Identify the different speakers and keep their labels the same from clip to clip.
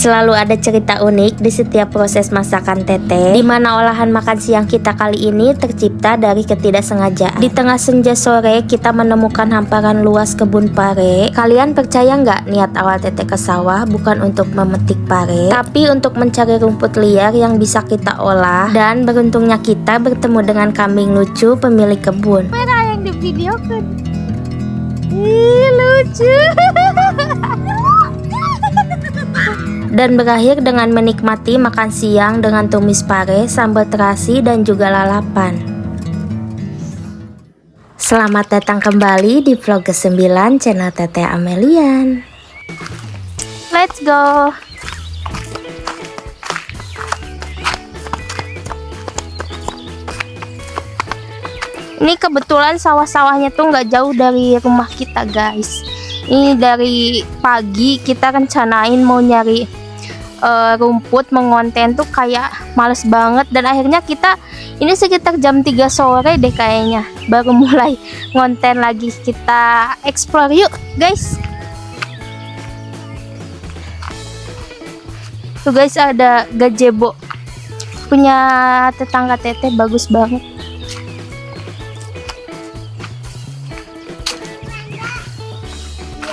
Speaker 1: Selalu ada cerita unik di setiap proses masakan Teteh, di mana olahan makan siang kita kali ini tercipta dari ketidaksengajaan. Di tengah senja sore, kita menemukan hamparan luas kebun pare. Kalian percaya nggak niat awal Teteh ke sawah bukan untuk memetik pare, tapi untuk mencari rumput liar yang bisa kita olah. Dan beruntungnya kita bertemu dengan kambing lucu pemilik kebun.
Speaker 2: Merah yang di video kan. Ih, lucu.
Speaker 1: Dan berakhir dengan menikmati makan siang dengan tumis pare, sambal terasi, dan juga lalapan. Selamat datang kembali di vlog ke-9 channel Teteh Amelian.
Speaker 2: Let's go. Ini kebetulan sawah-sawahnya tuh nggak jauh dari rumah kita, guys. Ini dari pagi kita rencanain mau nyari rumput, mengonten tuh kayak males banget, dan akhirnya kita ini sekitar jam 3 sore deh kayaknya baru mulai ngonten lagi. Kita explore yuk, guys. Tuh guys, ada gazebo punya tetangga Teteh, bagus banget.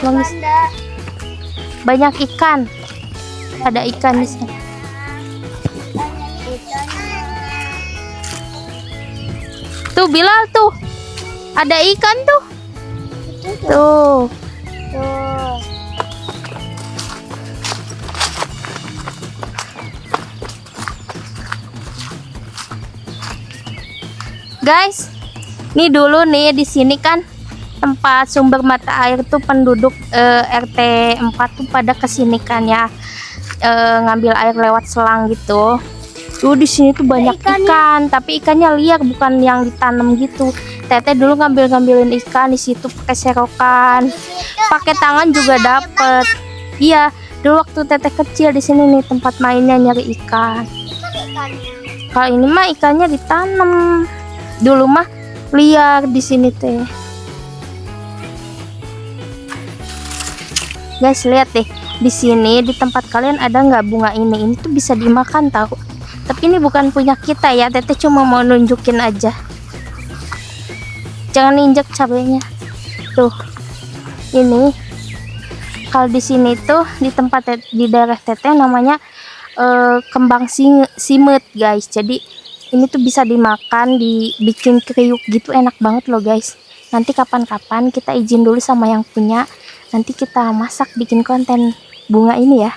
Speaker 2: Bagus. Banyak ikan. Ada ikan di sini. Tuh Bilal tuh. Ada ikan tuh. Tuh. Guys, nih dulu nih di sini kan tempat sumber mata air tuh penduduk RT 4 tuh pada kesini kan ya, ngambil air lewat selang gitu. Tuh di sini tuh banyak ikan, tapi ikannya liar, bukan yang ditanam gitu. Teteh dulu ngambilin ikan di situ pakai serokan, pakai tangan juga dapet. Iya, dulu waktu Teteh kecil di sini nih tempat mainnya nyari ikan. Kalau ini mah ikannya ditanam. Dulu mah liar di sini teh. Guys, lihat deh, di sini di tempat kalian ada nggak bunga ini? Ini tuh bisa dimakan tahu. Tapi ini bukan punya kita ya, Teteh cuma mau nunjukin aja. Jangan injek cabenya. Tuh, ini kalau di sini tuh di tempat di daerah Teteh namanya kembang simet, guys. Jadi ini tuh bisa dimakan, dibikin kriuk gitu, enak banget loh, guys. Nanti kapan-kapan kita izin dulu sama yang punya. Nanti kita masak, bikin konten bunga ini ya.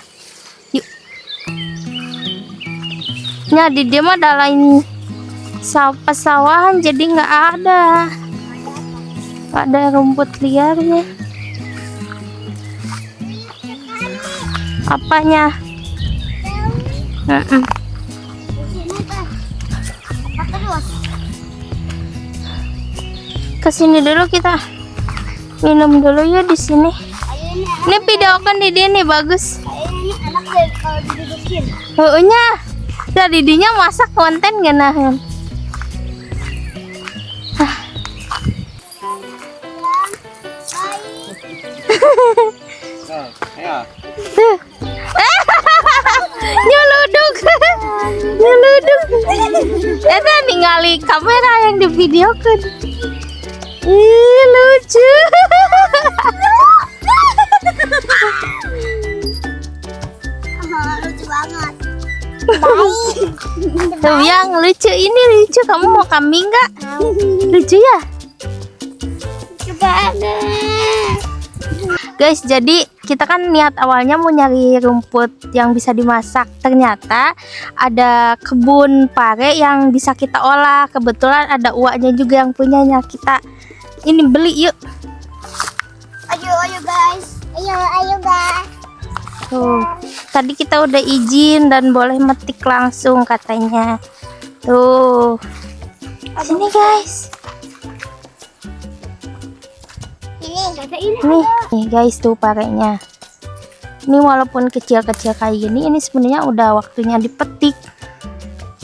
Speaker 2: Yuk. Nah, di dia mah ada lain pesawahan, jadi nggak ada. Ada rumput liarnya. Apanya? Kesini dulu, kita minum dulu ya di sini. Ini videokan di dia nih, bagus.
Speaker 3: Ini enak deh kalau didudukin.
Speaker 2: Nya, ya didinya masak konten gak nahan. Tuh. Nyeluduk. Nyeluduk. Eta ningali kamera yang di videokan. Ih, lucu.
Speaker 3: Lucu banget.
Speaker 2: Tuh yang lucu, ini lucu. Kamu mau kambing nggak? Lucu ya?
Speaker 3: Lucu banget.
Speaker 2: Guys, jadi kita kan niat awalnya mau nyari rumput yang bisa dimasak. Ternyata ada kebun pare yang bisa kita olah. Kebetulan ada uaknya juga yang punyanya. Kita ini beli yuk.
Speaker 3: Ayo guys. Ayo guys.
Speaker 2: Tuh, tadi kita udah izin dan boleh metik langsung katanya. Tuh, sini guys. Nih guys, tuh parenya. Ini walaupun kecil-kecil kayak gini, ini sebenarnya udah waktunya dipetik.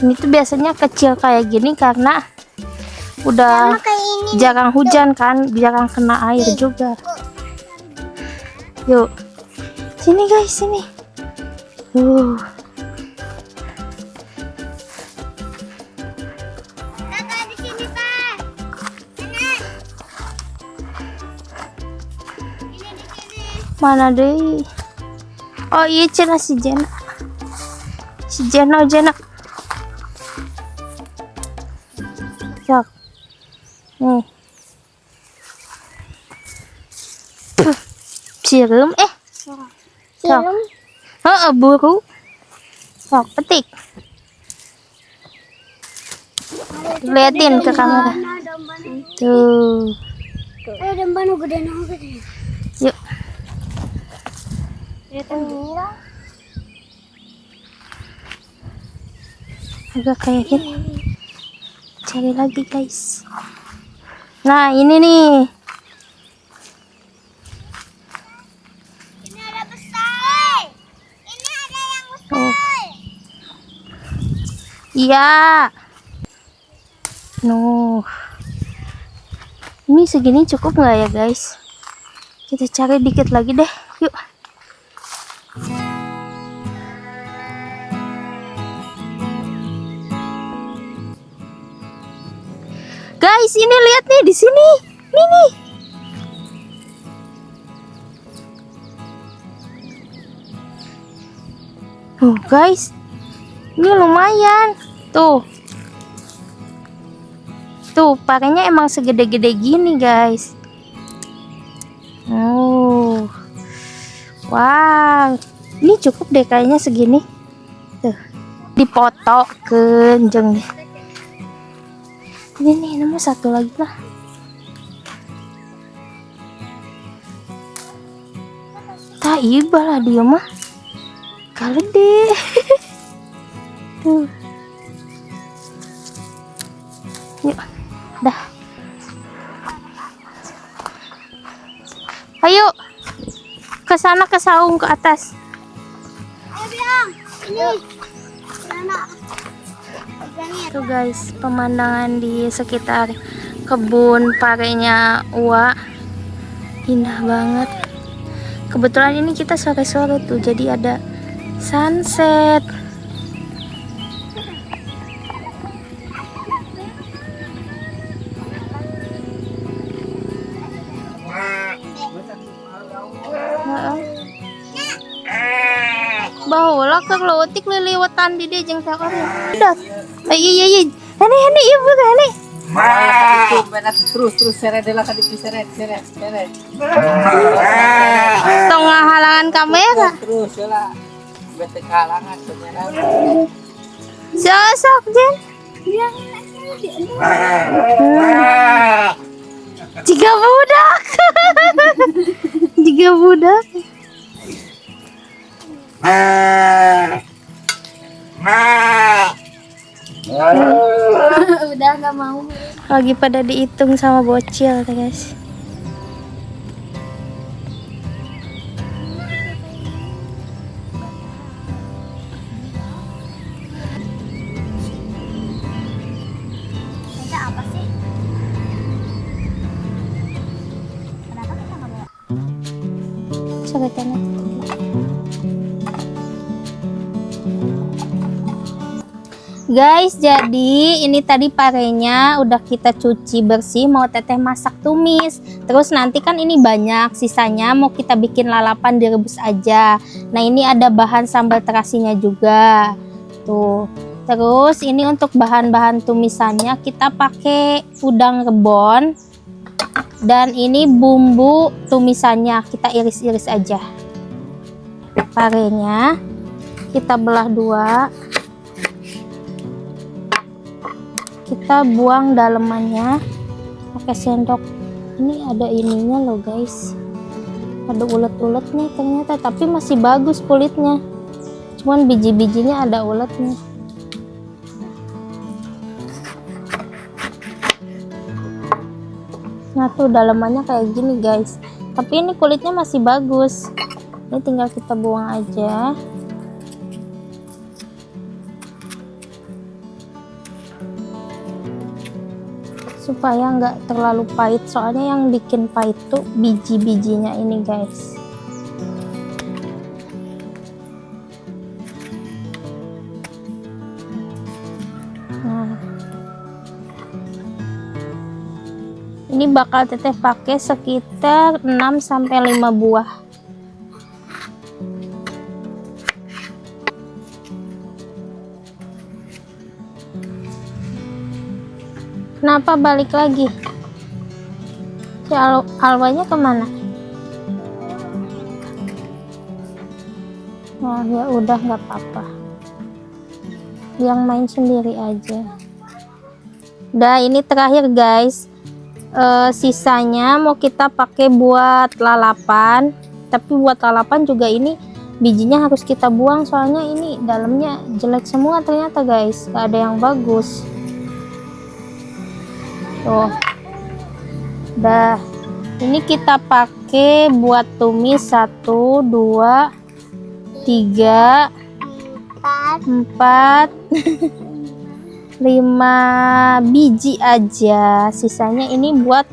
Speaker 2: Ini tuh biasanya kecil kayak gini karena udah jarang hujan kan, jarang kena air juga. Yuk, sini guys, sini.
Speaker 3: Kakak di sini, Pak. Nenek. Ini di sini.
Speaker 2: Mana deh? Oh iya Cina si Jena. Si Jena. Sok. Nih. Sirum Sok.
Speaker 3: Sirum.
Speaker 2: Buru. Sok petik. Liatin ke kamera. Tuh.
Speaker 3: Dombanya gede.
Speaker 2: Yuk. Agak kayak gini. Cari lagi guys. Nah ini nih.
Speaker 3: Ini ada besar. Ini ada yang besar.
Speaker 2: Oh. Iya. Nuh. Ini segini cukup nggak ya guys? Kita cari dikit lagi deh. Yuk. Guys, ini lihat nih di sini. Nih. Guys. Ini lumayan. Tuh. Tuh, parenya emang segede-gede gini, guys. Wow. Ini cukup deh kayaknya segini. Tuh. Dipoto kenjeng nih. Ini nih, nemu satu lagi lah. Tak iba lah dia mah. Kali deh. Tuh. Yuk, dah. Ayo. Ke sana ke saung ke atas.
Speaker 3: Ayo bilang. Ini. Mana?
Speaker 2: Tuh guys, pemandangan di sekitar kebun parenya Uwa indah banget. Kebetulan ini kita sore-sore tuh, jadi ada sunset. Bahulah ke lotik liliwatan di dia jeung teh orang. Udah. Iya. Ini ibu gani.
Speaker 4: Terus seret dela ka di seret.
Speaker 2: Tong halangan kamera.
Speaker 4: Terus dela. Bete kalangan sebenarnya.
Speaker 2: Sok Jen. Jika budak.
Speaker 3: Udah nggak mau.
Speaker 2: Lagi pada dihitung sama bocil guys.
Speaker 3: Ada apa sih? Kenapa kita nggak bawa?
Speaker 2: Sobetannya. Guys, jadi ini tadi parenya udah kita cuci bersih, mau teteh masak tumis. Terus nanti kan ini banyak sisanya, mau kita bikin lalapan direbus aja. Nah ini ada bahan sambal terasinya juga. Tuh. Terus ini untuk bahan-bahan tumisannya kita pakai udang rebon. Dan ini bumbu tumisannya kita iris-iris aja. Parenya kita belah dua. Kita buang dalemannya pakai sendok. Ini ada ininya loh guys, ada ulet-uletnya ternyata, tapi masih bagus kulitnya, cuman biji-bijinya ada uletnya. Nah tuh dalemannya kayak gini guys, tapi ini kulitnya masih bagus. Ini tinggal kita buang aja. Supaya nggak terlalu pahit, soalnya yang bikin pahit tuh biji-bijinya ini guys. ini bakal teteh pakai sekitar 6 sampai 5 buah. Kenapa balik lagi? Si Alwanya kemana? Oh ya udah, nggak apa-apa. Yang main sendiri aja. Udah, ini terakhir guys. Sisanya mau kita pakai buat lalapan. Tapi buat lalapan juga ini bijinya harus kita buang, soalnya ini dalamnya jelek semua ternyata guys. Gak ada yang bagus. Tuh. Udah. Ini kita pakai buat tumis 1, 2, 3, 4, 5 biji aja. Sisanya ini buat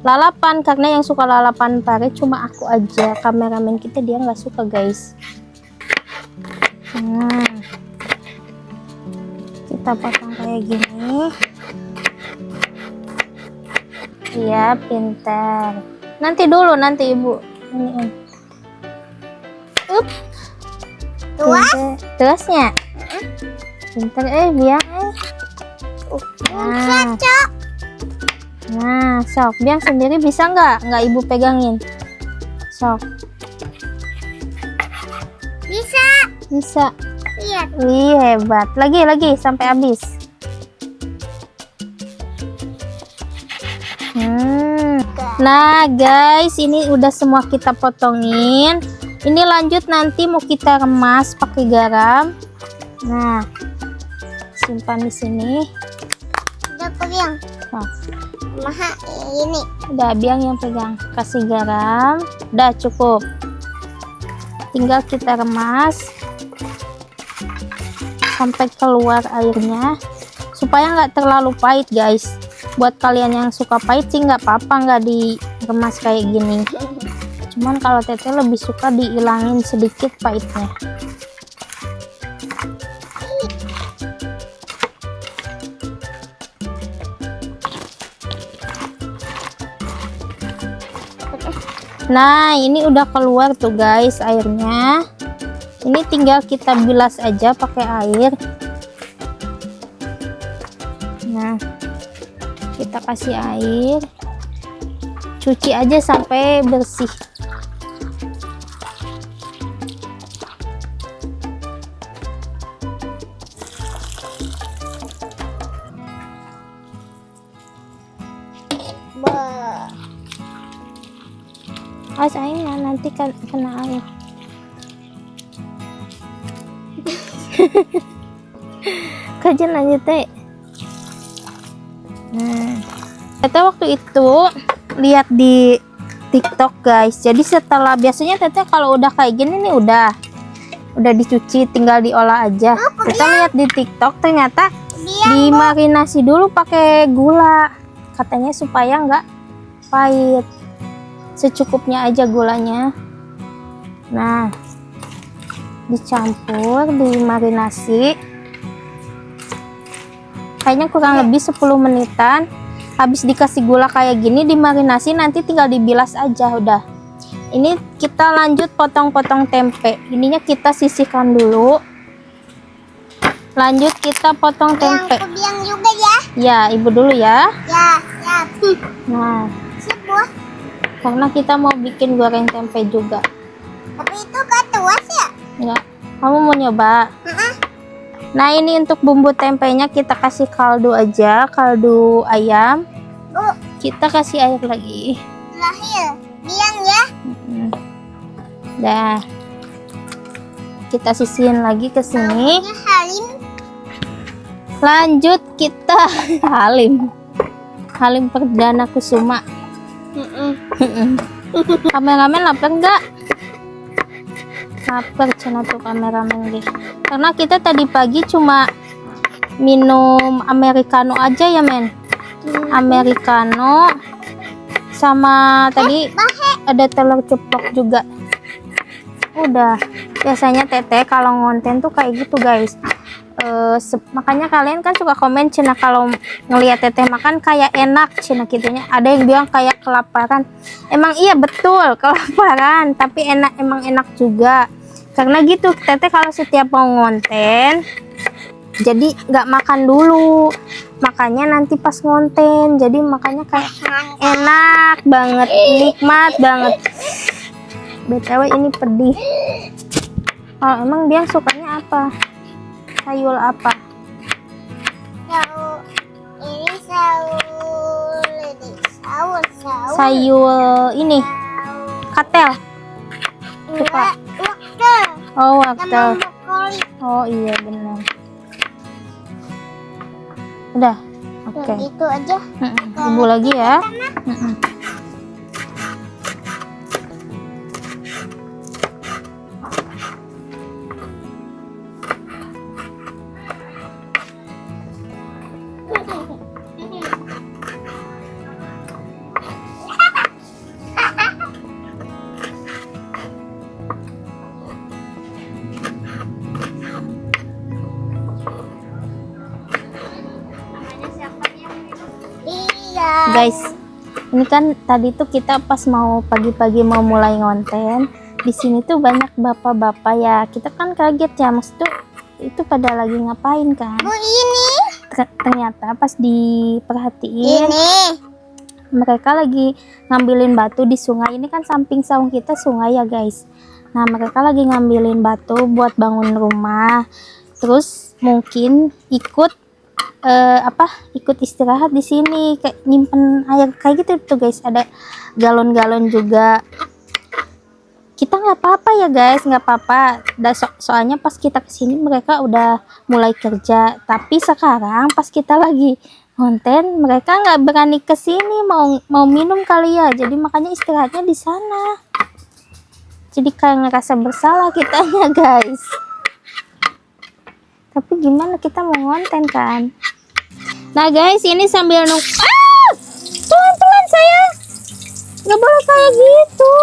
Speaker 2: lalapan, karena yang suka lalapan pare cuma aku aja. Kameramen kita dia nggak suka guys. Kita potong kayak gini. Iya, pintar. Nanti dulu, nanti ibu ini. Terusnya pintar biang nah sok biang sendiri bisa nggak ibu pegangin, sok bisa
Speaker 3: Lihat.
Speaker 2: wih hebat, lagi sampai habis. Nah guys, ini udah semua kita potongin. Ini lanjut nanti mau kita remas pakai garam. Nah, simpan di sini.
Speaker 3: Udah pegang.
Speaker 2: Nah,
Speaker 3: Maha ini.
Speaker 2: udah biang yang pegang. Kasih garam. Udah cukup. Tinggal kita remas sampai keluar airnya, supaya nggak terlalu pahit guys. Buat kalian yang suka pahit sih nggak apa-apa, nggak diremas kayak gini. Cuman kalau teteh lebih suka dihilangin sedikit pahitnya. Nah, ini udah keluar tuh guys airnya. Ini tinggal kita bilas aja pakai air. Nah, kita kasih air. Cuci aja sampai bersih. Awas airnya nanti kan kena air. Kajian lanjut teh. Nah, Teteh waktu itu lihat di TikTok guys. Jadi setelah biasanya Teteh kalau udah kayak gini nih udah dicuci, tinggal diolah aja. Kita lihat di TikTok ternyata dimarinasi dulu pakai gula. Katanya supaya nggak pahit. Secukupnya aja gulanya. Nah, dicampur, dimarinasi. Kayaknya kurang lebih 10 menitan. Habis dikasih gula kayak gini, dimarinasi, nanti tinggal dibilas aja udah. Ini kita lanjut potong-potong tempe. Ininya kita sisihkan dulu. Lanjut kita potong tempe.
Speaker 3: Yang biang juga ya.
Speaker 2: Ya, ibu dulu ya.
Speaker 3: Ya.
Speaker 2: Nah,
Speaker 3: Sebuah.
Speaker 2: karena kita mau bikin goreng tempe juga.
Speaker 3: Tapi itu gak tuas ya?
Speaker 2: Ya, kamu mau nyoba? Nah, ini untuk bumbu tempenya kita kasih kaldu aja, kaldu ayam. Kita kasih air lagi.
Speaker 3: Lahir. Biang ya.
Speaker 2: Dah. Kita sisihin lagi ke sini.
Speaker 3: Namanya Halim.
Speaker 2: Lanjut kita Halim Perdana Kusuma. Kameramen lapar enggak? Lapar cina tuh kameramen deh. Karena kita tadi pagi cuma minum americano aja ya men. Americano sama tadi ada telur ceplok juga. Udah, biasanya Teteh kalau ngonten tuh kayak gitu guys. Makanya kalian kan suka komen cina kalau ngelihat Teteh makan kayak enak cina gitunya. Ada yang bilang kayak kelaparan. Emang iya betul kelaparan, tapi enak, emang enak juga. Karena gitu Teteh kalau setiap mau ngonten jadi nggak makan dulu, makanya nanti pas ngonten jadi makanya kayak enak banget, nikmat banget. BTW ini pedih. Oh, emang dia sukanya apa? Sayur apa? Sayur ini katel. Suka. Oh, wortel. Oh iya benar. Udah. Oke.
Speaker 3: Itu aja.
Speaker 2: Ibu lagi ya.
Speaker 3: Iya.
Speaker 2: Guys, ini kan tadi tuh kita pas mau pagi-pagi mau mulai ngonten, di sini tuh banyak bapak-bapak ya. Kita kan kaget ya, maksud tuh itu pada lagi ngapain kan?
Speaker 3: Bu ini.
Speaker 2: Ternyata pas diperhatiin
Speaker 3: Ini.
Speaker 2: mereka lagi ngambilin batu di sungai. Ini kan samping saung kita sungai ya guys. Nah mereka lagi ngambilin batu buat bangun rumah. Terus mungkin ikut ikut istirahat di sini, kayak nyimpen air kayak gitu tuh guys. Ada galon-galon juga. Kita nggak apa-apa ya guys, nggak apa-apa. Soalnya pas kita kesini mereka udah mulai kerja. Tapi sekarang pas kita lagi konten mereka nggak berani kesini, mau minum kali ya. Jadi makanya istirahatnya di sana. Jadi kayak ngerasa bersalah kitanya guys. Tapi gimana, kita mau ngonten kan. Nah guys, ini sambil nunggu. Pelan-pelan sayang, nggak boleh kayak gitu.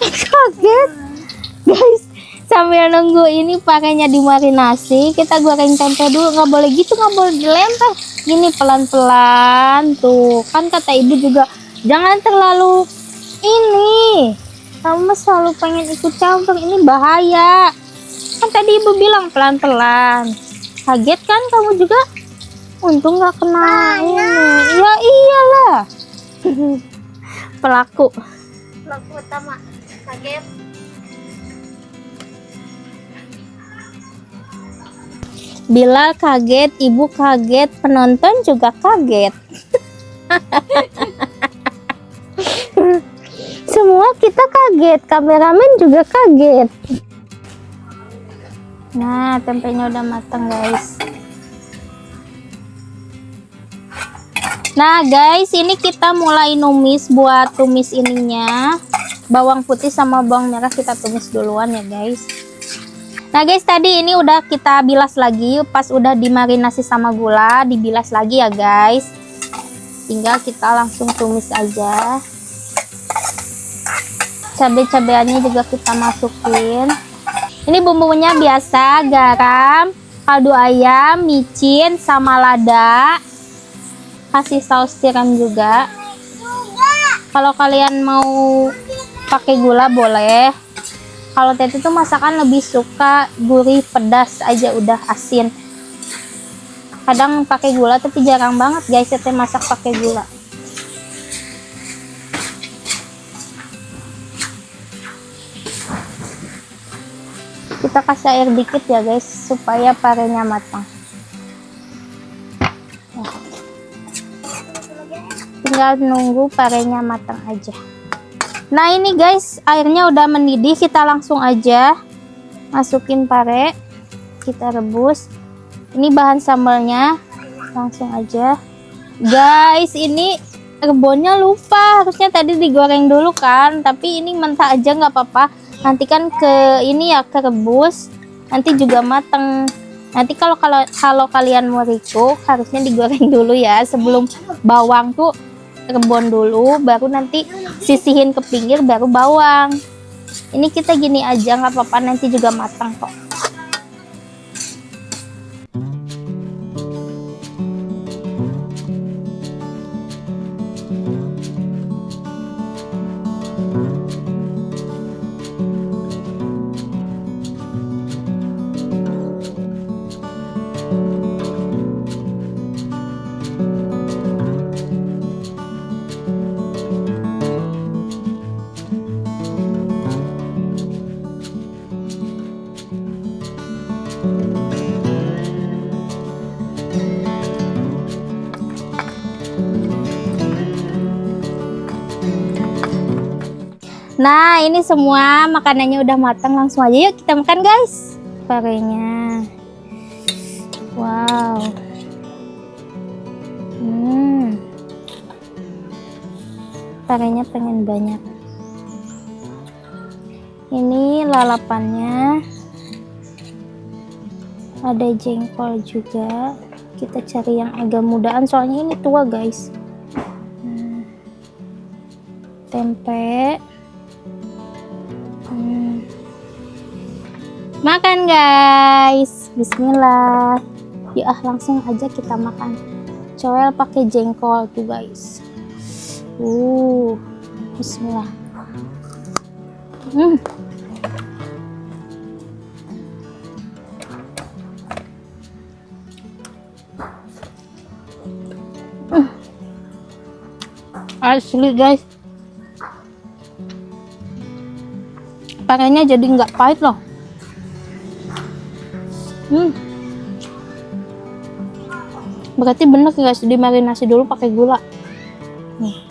Speaker 2: Kaget guys, sambil nunggu ini pakainya dimarinasi, kita goreng tempe dulu. Nggak boleh gitu, nggak boleh dilempar. Gini pelan-pelan tuh. Kan kata ibu juga jangan terlalu ini. Kamu selalu pengen ikut campur, ini bahaya. Kan tadi ibu bilang pelan-pelan. Kaget kan kamu juga? Untung nggak kena ini. Ya iyalah. Pelaku utama kaget. Bilal kaget, ibu kaget, penonton juga kaget. Semua kita kaget, kameramen juga kaget. Nah, tempenya udah matang guys. Nah guys, ini kita mulai numis. Buat tumis ininya, bawang putih sama bawang merah kita tumis duluan ya guys. Nah guys, tadi ini udah kita bilas lagi. Pas udah dimarinasi sama gula, dibilas lagi ya guys. Tinggal kita langsung tumis aja. Cabai-cabeannya juga kita masukin. Ini bumbunya biasa, garam, kaldu ayam, micin, sama lada. Kasih saus tiram juga. Kalau kalian mau pakai gula boleh. Kalau Teteh tuh masakan lebih suka gurih, pedas aja udah, asin. Kadang pakai gula tapi jarang banget guys Teteh masak pakai gula. Kita kasih air dikit ya guys supaya parenya matang. Tinggal nunggu parenya matang aja. Nah ini guys, airnya udah mendidih, kita langsung aja masukin pare, kita rebus. Ini bahan sambalnya, langsung aja guys. Ini rebonnya lupa, harusnya tadi digoreng dulu kan, tapi ini mentah aja nggak apa-apa. Nanti kan ke ini ya, kerebus, nanti juga mateng. Nanti kalau kalian mau recook harusnya digoreng dulu ya, sebelum bawang tuh rebon dulu, baru nanti sisihin ke pinggir baru bawang. Ini kita gini aja nggak apa-apa, nanti juga matang kok. Nah, ini semua makanannya udah matang, langsung aja yuk kita makan guys. Parenya. Wow. Parenya pengen banyak. Ini lalapannya. Ada jengkol juga. Kita cari yang agak mudaan soalnya ini tua guys. Tempe. Makan guys, bismillah. Ya langsung aja kita makan. Coel pakai jengkol tuh guys. Bismillah. Asli guys. Parenya jadi nggak pahit loh. Berarti bener guys, dimarinasi dulu pakai gula. Nih.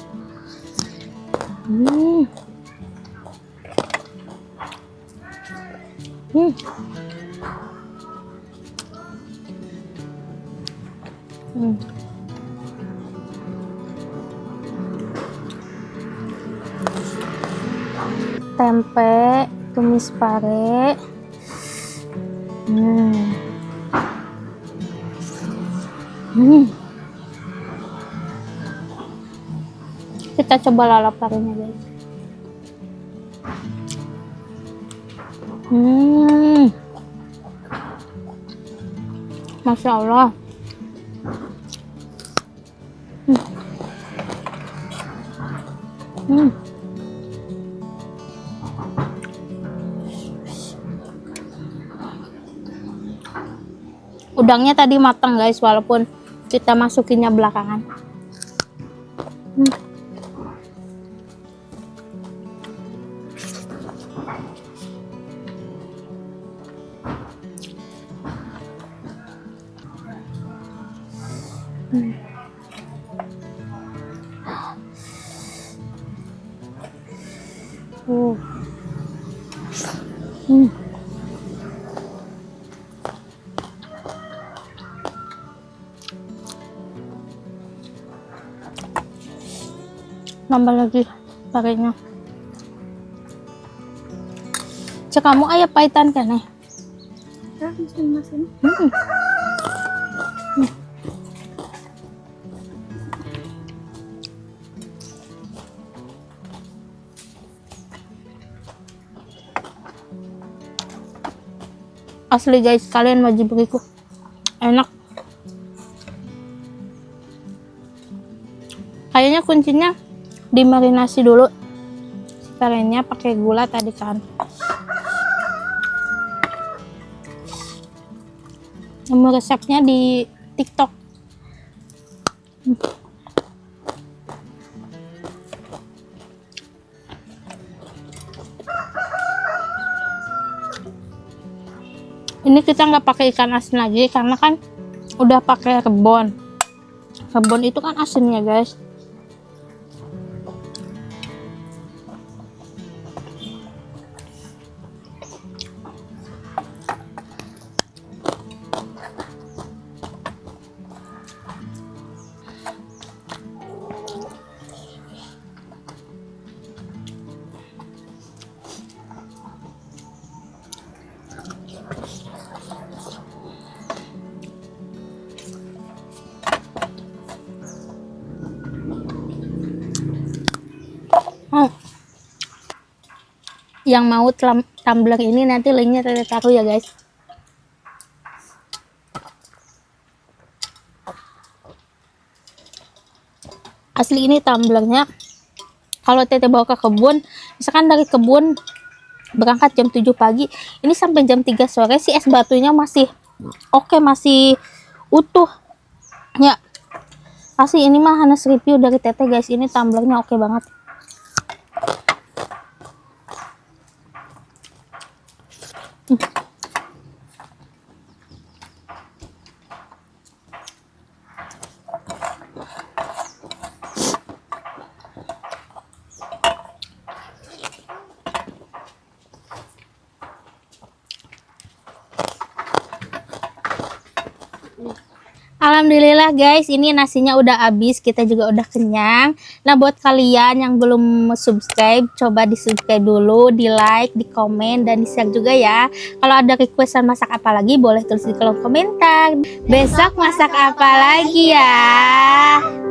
Speaker 2: Tempe, tumis pare. Kita coba lalap parenya guys. Masya Allah. Udangnya tadi matang guys, walaupun kita masukinnya belakangan. Nambah lagi parenya. Cek kamu ayah pahitan kan nih? Asli guys, kalian wajib beriku. Enak. Kayaknya kuncinya dimarinasi dulu. Parenya pakai gula tadi kan. Nemu resepnya di TikTok. Ini kita nggak pakai ikan asin lagi karena kan udah pakai rebon. Rebon itu kan asinnya guys. Yang mau tumbler ini nanti linknya Tete taruh ya guys. Asli ini tumblernya kalau Tete bawa ke kebun, misalkan dari kebun berangkat jam 7 pagi, ini sampai jam 3 sore si es batunya masih oke, masih utuh ya. Asli ini mah Hanes review dari Tete guys, ini tumblernya oke banget. Alhamdulillah guys, ini nasinya udah habis, kita juga udah kenyang. Nah buat kalian yang belum subscribe, coba di subscribe dulu, di like, di komen, dan di share juga ya. Kalau ada requestan masak apa lagi boleh tulis di kolom komentar. Besok masak apa lagi ya.